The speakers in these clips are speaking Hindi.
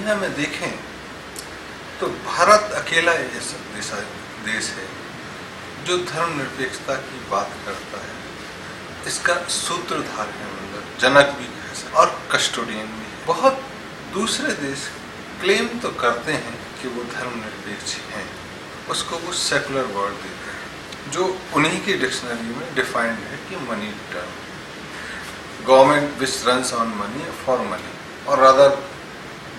दुनिया में देखें तो भारत अकेला ऐसा देश है जो धर्मनिरपेक्षता की बात करता है। इसका सूत्रधार है, मतलब जनक भी कह सकते और कस्टोडियन भी है। बहुत दूसरे देश क्लेम तो करते हैं कि वो धर्मनिरपेक्ष हैं, उसको वो सेकुलर वर्ड देते हैं, जो उन्हीं की डिक्शनरी में डिफाइंड है कि money term, government which runs on money for money, और रादर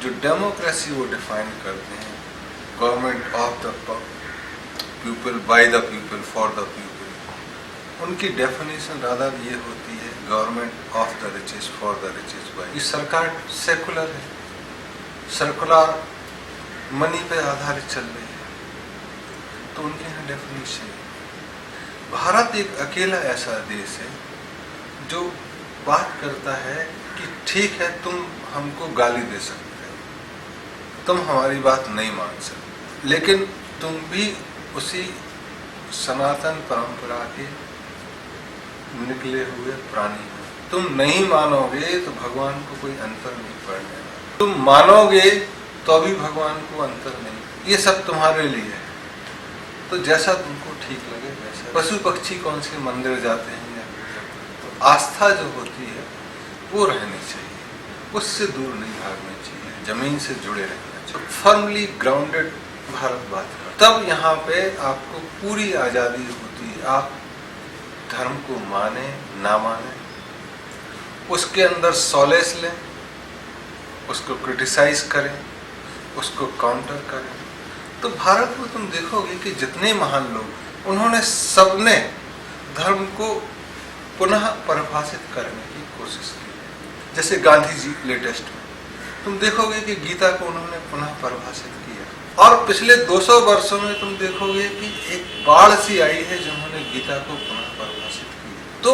जो डेमोक्रेसी वो डिफाइन करते हैं, government of the people, by the people, for the people. उनकी डेफिनेशन रादर ये होती है government of the riches for the riches by. ये सरकार सेकुलर है, सर्कुलर मनी पे आधारित चल रही है, तो उनके यहाँ डेफिनेशन है। भारत एक अकेला ऐसा देश है जो बात करता है कि ठीक है, तुम हमको गाली दे सकते हो, तुम हमारी बात नहीं मान सकते, लेकिन तुम भी उसी सनातन परंपरा के निकले हुए प्राणी हो। तुम नहीं मानोगे तो भगवान को कोई अंतर नहीं पड़ने वाला, तुम मानोगे तो अभी भगवान को अंतर नहीं। ये सब तुम्हारे लिए है, तो जैसा तुमको ठीक लगे वैसा। पशु पक्षी कौन से मंदिर जाते हैं, तो आस्था जो होती है वो रहनी चाहिए, उससे दूर नहीं भागनी चाहिए, जमीन से जुड़े रहना चाहिए। फर्मली ग्राउंडेड भारत बात कर, तब यहाँ पे आपको पूरी आजादी होती है। आप धर्म को माने ना माने, उसके अंदर सॉलेस लें, उसको क्रिटिसाइज करें, उसको काउंटर करें। तो भारत में तुम देखोगे कि जितने महान लोग, उन्होंने सबने धर्म को पुनः परिभाषित करने की कोशिश की। जैसे गांधी जी लेटेस्ट में तुम देखोगे कि गीता को उन्होंने पुनः परिभाषित किया, और पिछले 200 वर्षों में तुम देखोगे कि एक बाढ़ सी आई है जिन्होंने गीता को पुनः परिभाषित किया। तो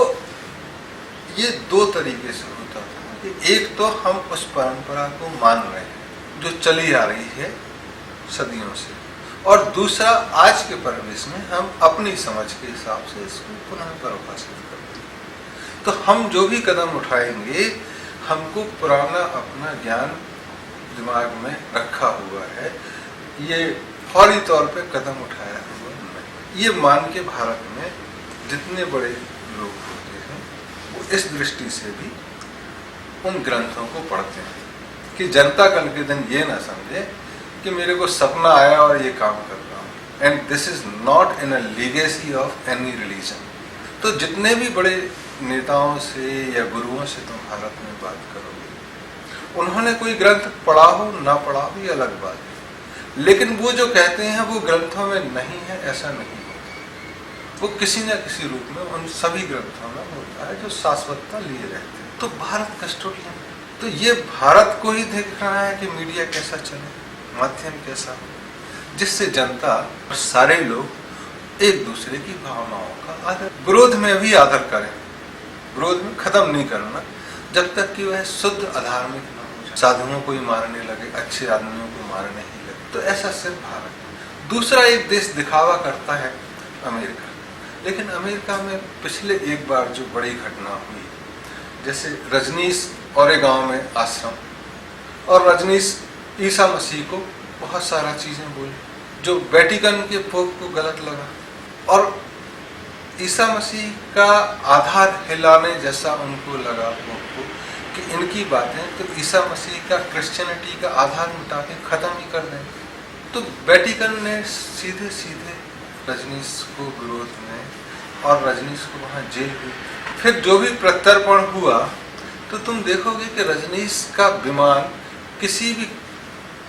ये दो तरीके से होता था कि एक तो हम उस परंपरा को मान रहे हैं जो चली आ रही है सदियों से, और दूसरा आज के परिवेश में हम अपनी समझ के हिसाब से इसको पुनः परिभाषित करते हैं। तो हम जो भी कदम उठाएंगे, हमको पुराना अपना ज्ञान दिमाग में रखा हुआ है, ये फौरी तौर पे कदम उठाया हुआ नहीं। ये मान के भारत में जितने बड़े लोग होते हैं वो इस दृष्टि से भी उन ग्रंथों को पढ़ते हैं कि जनता कल के दिन ये ना समझे कि मेरे को सपना आया और ये काम कर रहा हूँ। And this is not in a legacy of any religion. तो जितने भी बड़े नेताओं से या गुरुओं से तुम भारत में बात करोगे, उन्होंने कोई ग्रंथ पढ़ा हो ना पढ़ा हो ये अलग बात है, लेकिन वो जो कहते हैं वो ग्रंथों में नहीं है ऐसा नहीं होता। वो किसी न किसी रूप में उन सभी ग्रंथों में होता है जो शाश्वतता लिए रहते हैं। तो भारत कस्टोडियन, तो ये भारत को ही देख रहा है कि मीडिया कैसा चले, माध्यम कैसा हो, जिससे जनता और सारे लोग एक दूसरे की भावनाओं का आदर, विरोध में भी आदर करें, विरोध में खत्म नहीं करना जब तक कि वह शुद्ध अधार्मिक न हो जाए, साधुओं को ही मारने लगे, अच्छे आदमियों को मारने ही लगे। तो ऐसा सिर्फ भारत। दूसरा एक देश दिखावा करता है अमेरिका, लेकिन अमेरिका में पिछले एक बार जो बड़ी घटना हुई, जैसे रजनीश ओरेगांव में आश्रम, और रजनीश ईसा मसीह को बहुत सारा चीजें बोली जो वेटिकन के पोप को गलत लगा, और ईसा मसीह का आधार हिलाने जैसा उनको लगा पोप को कि इनकी बातें तो ईसा मसीह का क्रिश्चियनिटी का आधार मिटा के खत्म ही कर दें। तो वेटिकन ने सीधे सीधे रजनीश को विरोध में, और रजनीश को वहाँ जेल हुई। फिर जो भी प्रत्यर्पण हुआ तो तुम देखोगे कि रजनीश का विमान किसी भी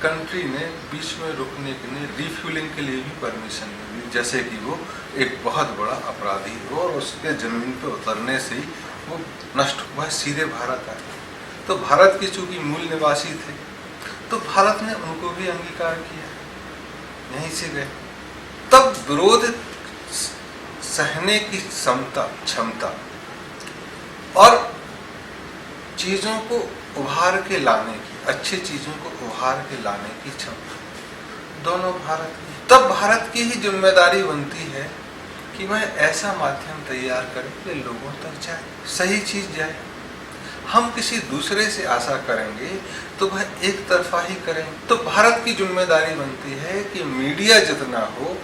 कंट्री ने बीच में रुकने के लिए, रिफ्यूलिंग के लिए भी परमिशन नहीं दी, जैसे कि वो एक बहुत बड़ा अपराधी हो और उसके जमीन पर उतरने से ही वो नष्ट हुआ, सीधे भारत आए। तो भारत के चूंकि मूल निवासी थे तो भारत ने उनको भी अंगीकार किया, यहीं से गए। तब विरोध सहने की क्षमता और चीजों को उभार के लाने की, अच्छी चीजों को उभार के लाने की क्षमता, दोनों भारत की। तब भारत की ही जिम्मेदारी बनती है कि वह ऐसा माध्यम तैयार करे कि लोगों तक जाए, सही चीज जाए। हम किसी दूसरे से आशा करेंगे तो वह एक तरफा ही करेंगे। तो भारत की जिम्मेदारी बनती है कि मीडिया जितना हो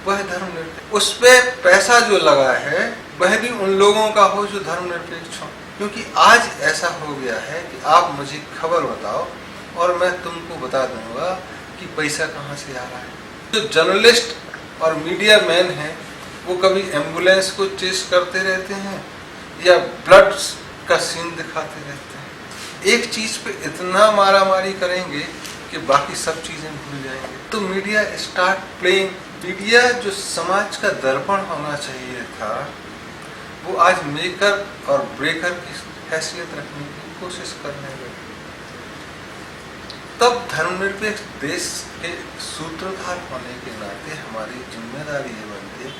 वह धर्मनिरपेक्ष, उस पे पैसा जो लगा है वह भी उन लोगों का हो जो धर्मनिरपेक्ष हो। क्योंकि आज ऐसा हो गया है कि आप मुझे खबर बताओ और मैं तुमको बता दूंगा कि पैसा कहाँ से आ रहा है। जो जर्नलिस्ट और मीडिया मैन हैं वो कभी एम्बुलेंस को चेस करते रहते हैं या ब्लड का सीन दिखाते रहते हैं। एक चीज पे इतना मारामारी करेंगे कि बाकी सब चीजें भूल जाएंगे। तो मीडिया स्टार्ट प्लेइंग। मीडिया जो समाज का दर्पण होना चाहिए था वो आज मेकर और ब्रेकर की हैसियत रखने की कोशिश करने लगे। तब धर्मनिरपेक्ष देश के सूत्रधार होने के नाते हमारी जिम्मेदारी ये बनती है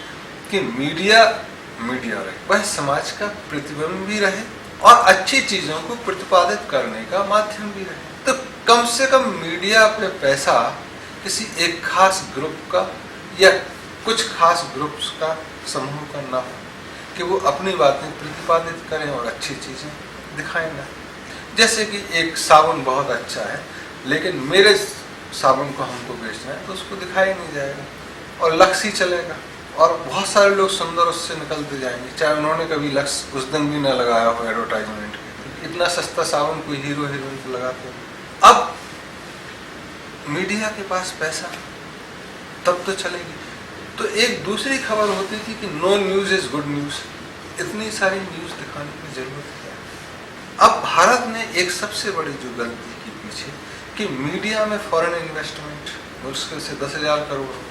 कि मीडिया रहे, वह समाज का प्रतिबिंब भी रहे और अच्छी चीजों को प्रतिपादित करने का माध्यम भी रहे। तो कम से कम मीडिया पे पैसा किसी एक खास ग्रुप का या कुछ खास ग्रुप्स का समूह का ना हो कि वो अपनी बातें प्रतिपादित करें और अच्छी चीजें दिखाएं ना। जैसे कि एक साबुन बहुत अच्छा है लेकिन मेरे साबुन को हमको बेचना है तो उसको दिखाया नहीं जाएगा और लक्स ही चलेगा और बहुत सारे लोग सुंदर उससे निकलते जाएंगे, चाहे उन्होंने कभी लक्स उस दिन भी ना लगाया हो एडवर्टाइजमेंट के। इतना सस्ता साबुन कोई हीरो हीरोइन को लगाते हो। अब मीडिया के पास पैसा तब तो चलेगी। तो एक दूसरी खबर होती थी कि no news is good news. इतनी सारी न्यूज दिखाने की जरूरत है। अब भारत ने एक सबसे बड़ी जो गलती की पीछे कि मीडिया में फॉरेन इन्वेस्टमेंट मुश्किल से 10,000 करोड़ होगा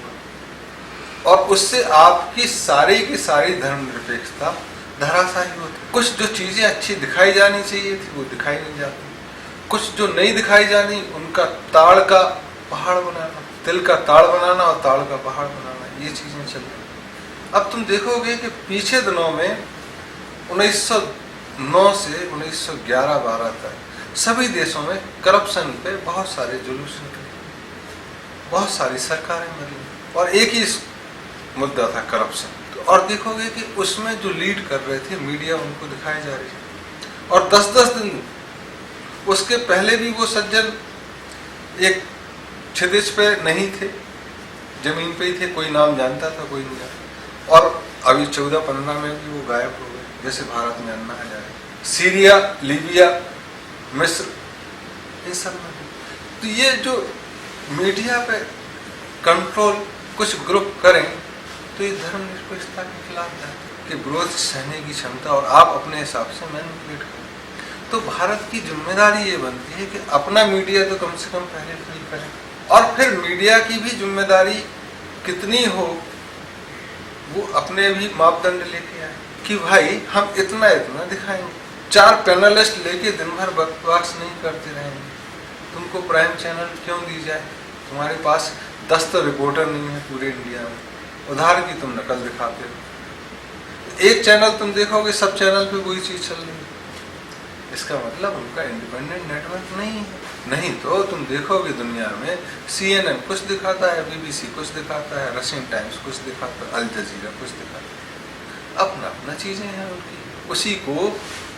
और उससे आपकी सारी की सारी धर्मनिरपेक्षता धराशायी होती। कुछ जो चीजें अच्छी दिखाई जानी चाहिए थी वो दिखाई नहीं जाती, कुछ जो नहीं दिखाई जानी उनका ताड़ का पहाड़ बनाना, तिल का ताड़ बनाना और ताड़ का पहाड़ बनाना, ये चीजें चल रही। अब तुम देखोगे कि पीछे दिनों में 1909 से 1911-12 तक सभी देशों में करप्शन पे बहुत सारे जुलूस निकले, बहुत सारी सरकारें बदली और एक ही मुद्दा था करप्शन। तो और देखोगे कि उसमें जो लीड कर रहे थे मीडिया उनको दिखाई जा रही है और 10-10 दिन उसके पहले भी वो सज्जन एक क्षितिज पे नहीं थे, जमीन पे ही थे, कोई नाम जानता था कोई नहीं जानता। और अभी 14-15 में भी वो गायब हो गए, जैसे भारत में अन्ना हजारे। सीरिया, लीबिया, मिस्र, इन सब में तो ये जो मीडिया पे कंट्रोल कुछ ग्रुप करें तो ये धर्मनिरपेक्षता के खिलाफ है कि विरोध सहने की क्षमता और आप अपने हिसाब से मैनिपुलेट करें। तो भारत की जिम्मेदारी ये बनती है कि अपना मीडिया तो कम से कम पहले फ्री करें और फिर मीडिया की भी जिम्मेदारी कितनी हो वो अपने भी मापदंड लेके आए कि भाई हम इतना दिखाएंगे। 4 पैनलिस्ट लेके दिन भर बकवास नहीं करते रहेंगे। तुमको प्राइम चैनल क्यों दी जाए? तुम्हारे पास 10 तो रिपोर्टर नहीं है पूरे इंडिया में, उधार की तुम नकल दिखाते हो। एक चैनल तुम देखोगे सब चैनल पे वही चीज चल रही है, इसका मतलब उनका इंडिपेंडेंट नेटवर्क नहीं है। नहीं तो तुम देखोगे दुनिया में CNN कुछ दिखाता है, BBC कुछ दिखाता है, रशियन टाइम्स कुछ दिखाता है, अल जजीरा कुछ दिखाता है। अपना अपना चीजें हैं उनकी, उसी को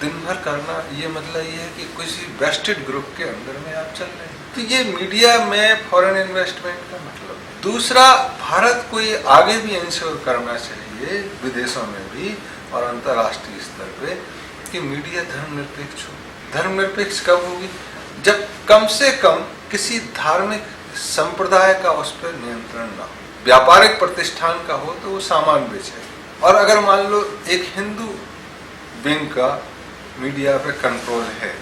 दिन भर करना। ये मतलब ये है कि किसी वेस्टेड ग्रुप के अंदर में आप चल रहे हैं। तो ये मीडिया में फॉरेन इन्वेस्टमेंट का मतलब है। दूसरा, भारत को ये आगे भी इंश्योर करना चाहिए विदेशों में भी और अंतर्राष्ट्रीय स्तर पे कि मीडिया धर्मनिरपेक्ष हो। धर्मनिरपेक्ष कब होगी? जब कम से कम किसी धार्मिक संप्रदाय का उस पर नियंत्रण ना हो। व्यापारिक प्रतिष्ठान का हो तो वो सामान बेचे, और अगर मान लो एक हिंदू विंग का मीडिया पे कंट्रोल है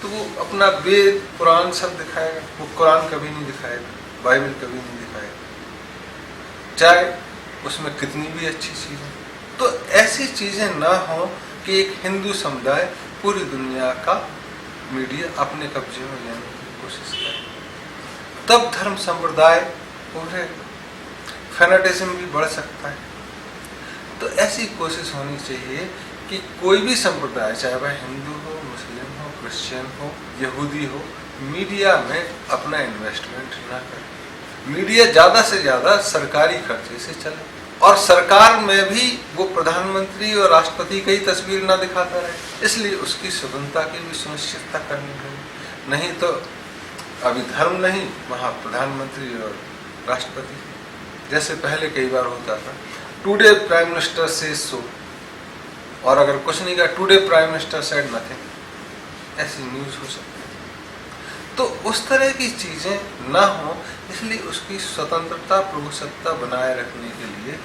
तो वो अपना वेद पुराण सब दिखाएगा, वो कुरान कभी नहीं दिखाएगा, बाइबल कभी नहीं दिखाएगा, चाहे उसमें कितनी भी अच्छी चीजें। तो ऐसी चीजें ना हो कि एक हिंदू समुदाय पूरी दुनिया का मीडिया अपने कब्जे में लेने की कोशिश करे। तब धर्म संप्रदाय उभरेगा, फैनेटिज्म भी बढ़ सकता है। तो ऐसी कोशिश होनी चाहिए कि कोई भी संप्रदाय, चाहे वह हिंदू हो, मुस्लिम हो, क्रिश्चियन हो, यहूदी हो, मीडिया में अपना इन्वेस्टमेंट ना करे। मीडिया ज़्यादा से ज़्यादा सरकारी खर्चे से चले। और सरकार में भी वो प्रधानमंत्री और राष्ट्रपति की ही तस्वीर ना दिखाता रहे, इसलिए उसकी स्वतंत्रता की भी सुनिश्चितता करनी होगी। नहीं तो अभी धर्म नहीं, वहाँ प्रधानमंत्री और राष्ट्रपति, जैसे पहले कई बार होता था, today prime minister says so, और अगर कुछ नहीं कहा today prime minister said nothing, ऐसी न्यूज हो सकती है। तो उस तरह की चीजें ना हो, इसलिए उसकी स्वतंत्रता प्रभुसत्ता बनाए रखने के लिए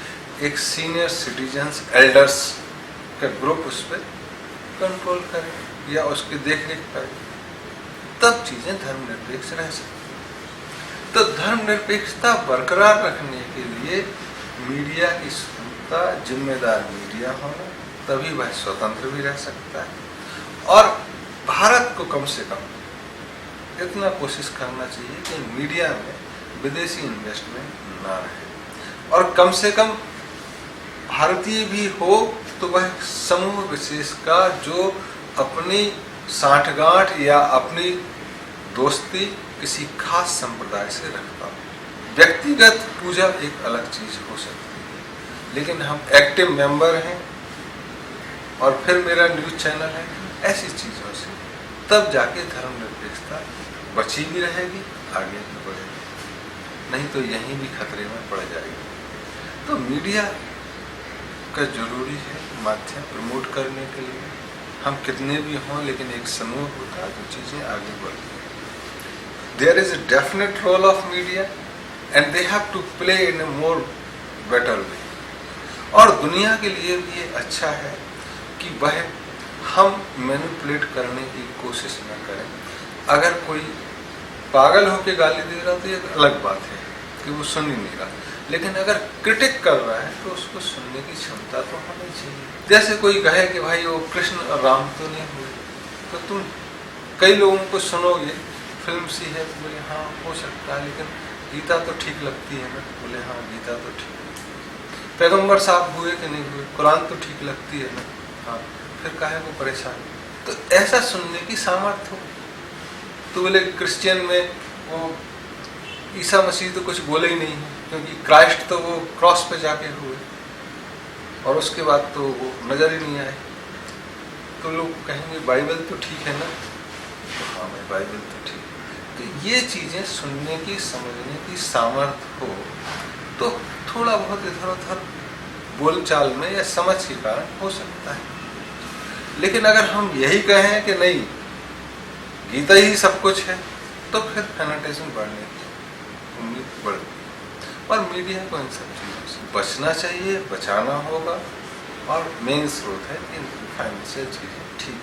एक सीनियर सिटीजन्स एल्डर्स का ग्रुप उस पर कंट्रोल करे या उसकी देखरेख करे, तब चीजें धर्मनिरपेक्ष रह सकती। तो धर्मनिरपेक्षता बरकरार रखने के लिए मीडिया की स्वतंत्रता, जिम्मेदार मीडिया होना, तभी वह स्वतंत्र भी रह सकता है। और भारत को कम से कम इतना कोशिश करना चाहिए कि मीडिया में विदेशी इन्वेस्टमेंट ना रहे, और कम से कम भारतीय भी हो तो वह समूह विशेष का जो अपनी साठगांठ या अपनी दोस्ती किसी खास संप्रदाय से रखता हो। व्यक्तिगत पूजा एक अलग चीज हो सकती है, लेकिन हम एक्टिव मेंबर हैं और फिर मेरा न्यूज चैनल है, ऐसी चीजों से तब जाके धर्मनिरपेक्षता बची भी रहेगी, आगे भी बढ़ेगी, नहीं तो यहीं भी खतरे में पड़ जाएगी। तो मीडिया का जरूरी है माध्यम प्रमोट करने के लिए, हम कितने भी हों, लेकिन एक समूह होता है तो चीजें आगे बढ़ती हैं। There is a definite role of media and they have to play in a more better way. और दुनिया के लिए भी ये अच्छा है कि वह हम मैनिपुलेट करने की कोशिश न करें। अगर कोई पागल होकर गाली दे रहा तो ये अलग बात है कि वो सुन ही नहीं रहा, लेकिन अगर क्रिटिक कर रहा है तो उसको सुनने की क्षमता तो होनी चाहिए। जैसे कोई कहे कि भाई वो कृष्ण और राम तो नहीं हुए, तो तुम कई लोगों को सुनोगे, फिल्म सी है, बोले हाँ हो सकता है, लेकिन गीता तो ठीक लगती है ना, बोले हाँ गीता तो ठीक है। पैगंबर साहब हुए कि नहीं हुए, कुरान तो ठीक लगती है ना, हाँ, फिर काहे को परेशान। तो ऐसा सुनने की सामर्थ्य हो। तो बोले क्रिश्चियन में वो ईसा मसीह तो कुछ बोले ही नहीं है, क्योंकि क्राइस्ट तो वो क्रॉस पे जाके हुए और उसके बाद तो वो नजर ही नहीं आए। तो लोग कहेंगे बाइबल तो ठीक है ना, तो हाँ भाई बाइबल तो ठीक है। तो ये चीजें सुनने की, समझने की सामर्थ्य हो तो थोड़ा बहुत इधर उधर बोलचाल में या समझ के कारण हो सकता है। लेकिन अगर हम यही कहें कि नहीं गीता ही सब कुछ है, तो फिर फैनेटिज्म बढ़ने की उम्मीद बढ़ती है। और मीडिया को इन सब चीज़ों से बचना चाहिए, बचाना होगा, और मेन स्रोत है कि फाइनेंशियल चीज़ें ठीक